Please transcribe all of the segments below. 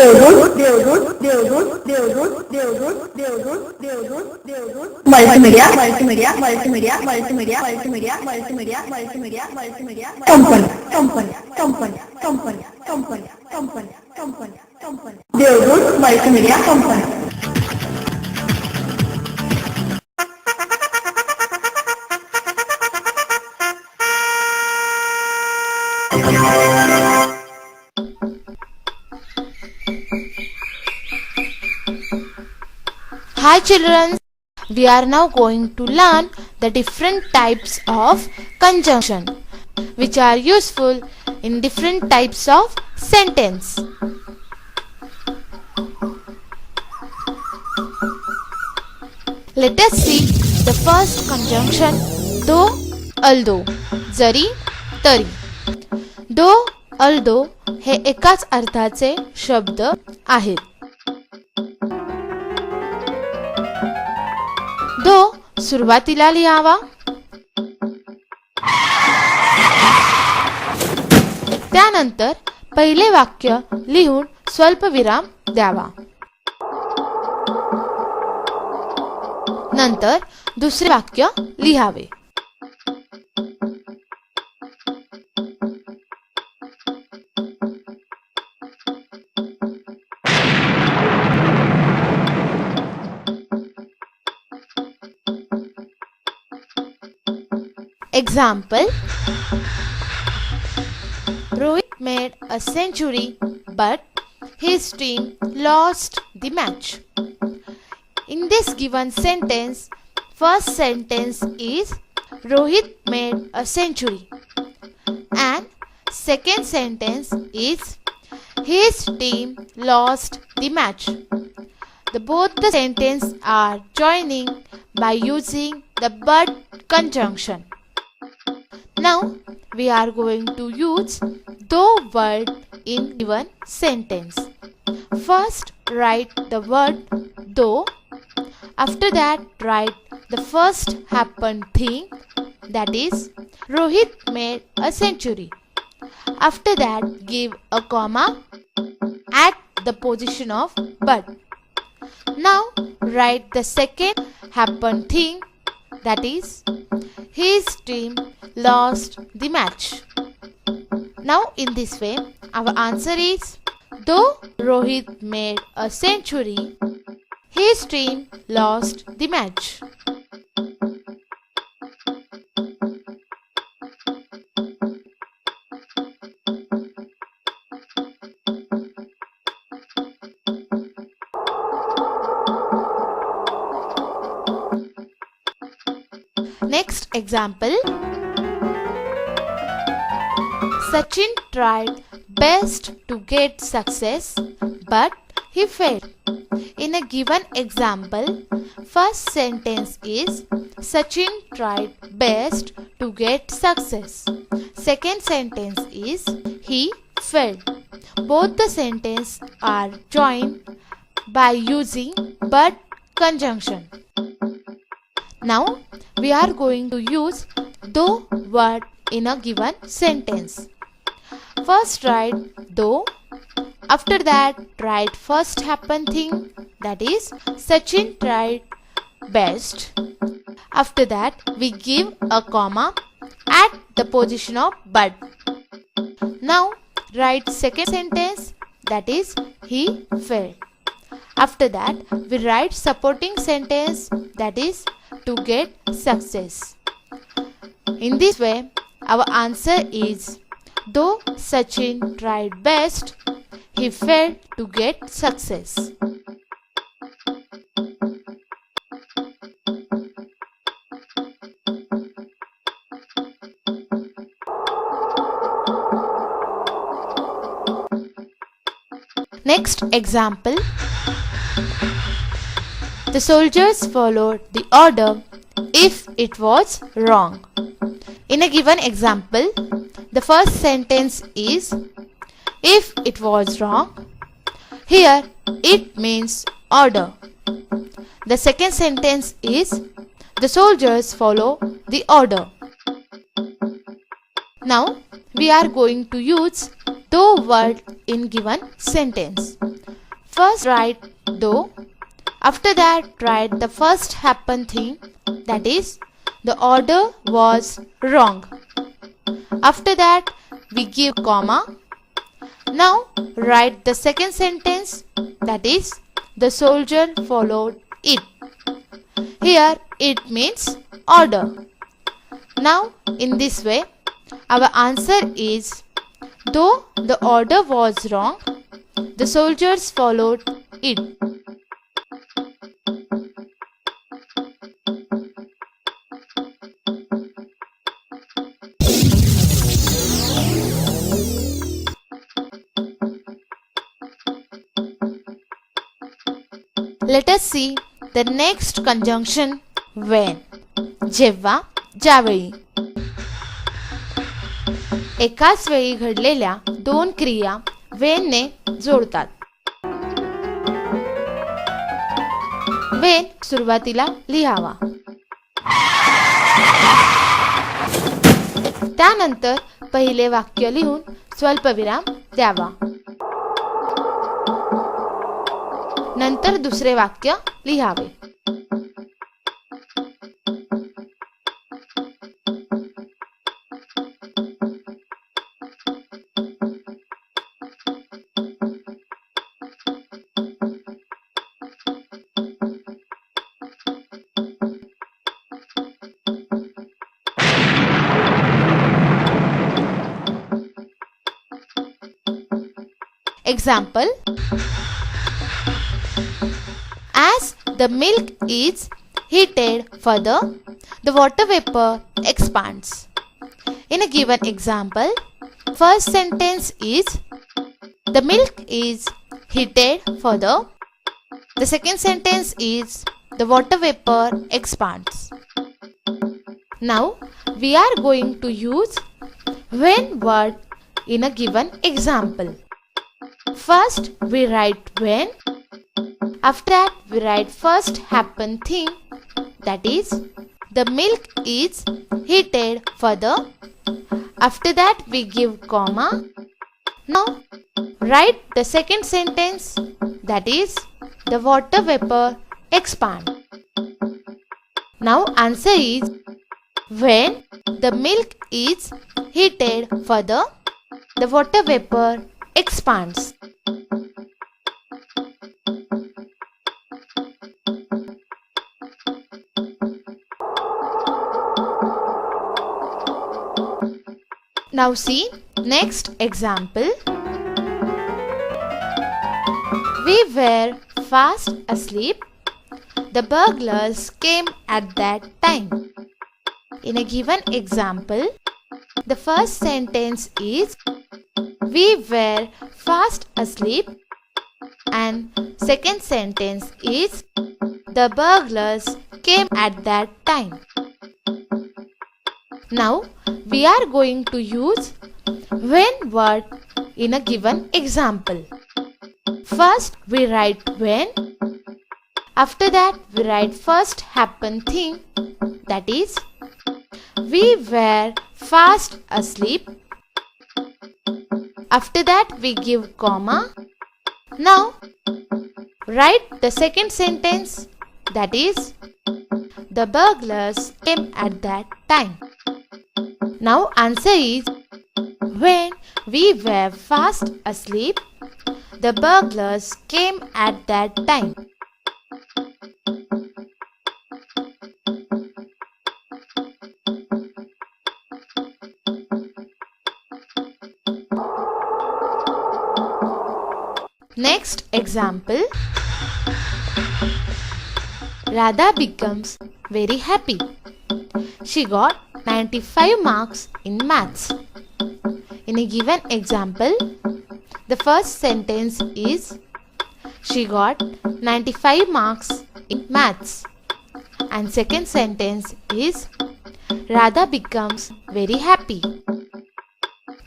देवदूत Devdoot Devdoot Devdoot Devdoot Devdoot Devdoot Devdoot multimedia multimedia multimedia multimedia multimedia multimedia multimedia multimedia company company company company company company company company Devdoot multimedia company. Hi children, we are now going to learn the different types of conjunction which are useful in different types of sentence. Let us see the first conjunction though, although, जरी, तरी. though, although हे एकाच अर्थाचे शब्द आहेत. दो सुरुवातीला लिहावा. त्यानंतर पहिले वाक्य लिहून स्वल्पविराम द्यावा. नंतर दुसरे वाक्य लिहावे. Example: Rohit made a century but his team lost the match. In this given sentence, first sentence is Rohit made a century and second sentence is his team lost the match. Both the sentences are joining by using the but conjunction. Now we are going to use though word in given sentence. First write the word though. After that write the first happened thing, that is Rohit made a century. After that give a comma at the position of but. Now write the second happened thing, that is his team lost the match. Now in this way our answer is though Rohit made a century, his team lost the match. Next example: Sachin tried best to get success but he failed. In a given example, first sentence is Sachin tried best to get success. Second sentence is he failed. Both the sentences are joined by using but conjunction. Now we are going to use though word in a given sentence. First write though. After that write first happened thing, that is Sachin tried best. After that we give a comma at the position of but. Now write second sentence, that is he failed. After that we write supporting sentence, that is to get success. In this way our answer is though Sachin tried best, he failed to get success. Next example: The soldiers followed the order if it was wrong. In a given example, the first sentence is if it was wrong. Here it means order. The second sentence is the soldiers follow the order. Now we are going to use though word in given sentence. First write though. After that write the first happened thing, that is the order was wrong. After that we give comma. Now write the second sentence, that is the soldier followed it. Here it means order. Now in this way our answer is, though the order was wrong, the soldiers followed it. Let us see the next conjunction when. जेव्हा, ज्यावेळी. एकाच वेळी घडलेल्या दोन क्रिया when ने जोडतात. when सुरुवातीला लिहावा. त्यानंतर पहिले वाक्य लिहून स्वल्पविराम द्यावा. नंतर दुसरे वाक्य लिहावे. Example: as the milk is heated further, the water vapor expands. In a given example, first sentence is the milk is heated further. The second sentence is the water vapor expands. Now we are going to use when word in a given example. First we write when. After that we write first happened thing, that is the milk is heated further. After that we give comma. Now write the second sentence, that is the water vapor expand. Now answer is when the milk is heated further, the water vapor expands. Now see next example. We were fast asleep. The burglars came at that time. In a given example, the first sentence is we were fast asleep, and second sentence is the burglars came at that time. Now we are going to use when word in a given example. First we write when. After that we write first happened thing, that is we were fast asleep. After that we give comma. Now write the second sentence, that is the burglars came at that time. Now answer is when we were fast asleep, the burglars came at that time. Next example. Radha becomes very happy. She got 95 marks in maths. In a given example, the first sentence is she got 95 marks in maths, and second sentence is Radha becomes very happy.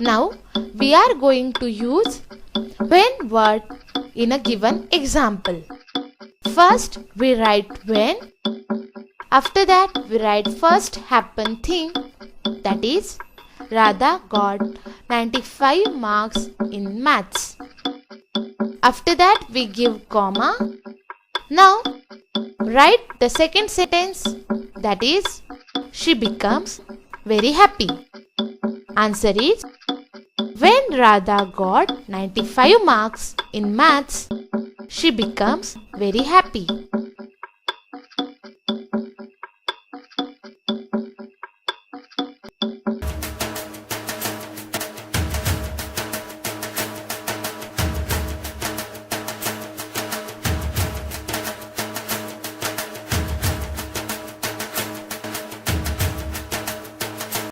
Now we are going to use when word in a given example. First we write when. After that we write first happened thing, that is Radha got 95 marks in maths. After that we give comma. Now write the second sentence, that is, she becomes very happy. Answer is, when Radha got 95 marks in maths, she becomes very happy.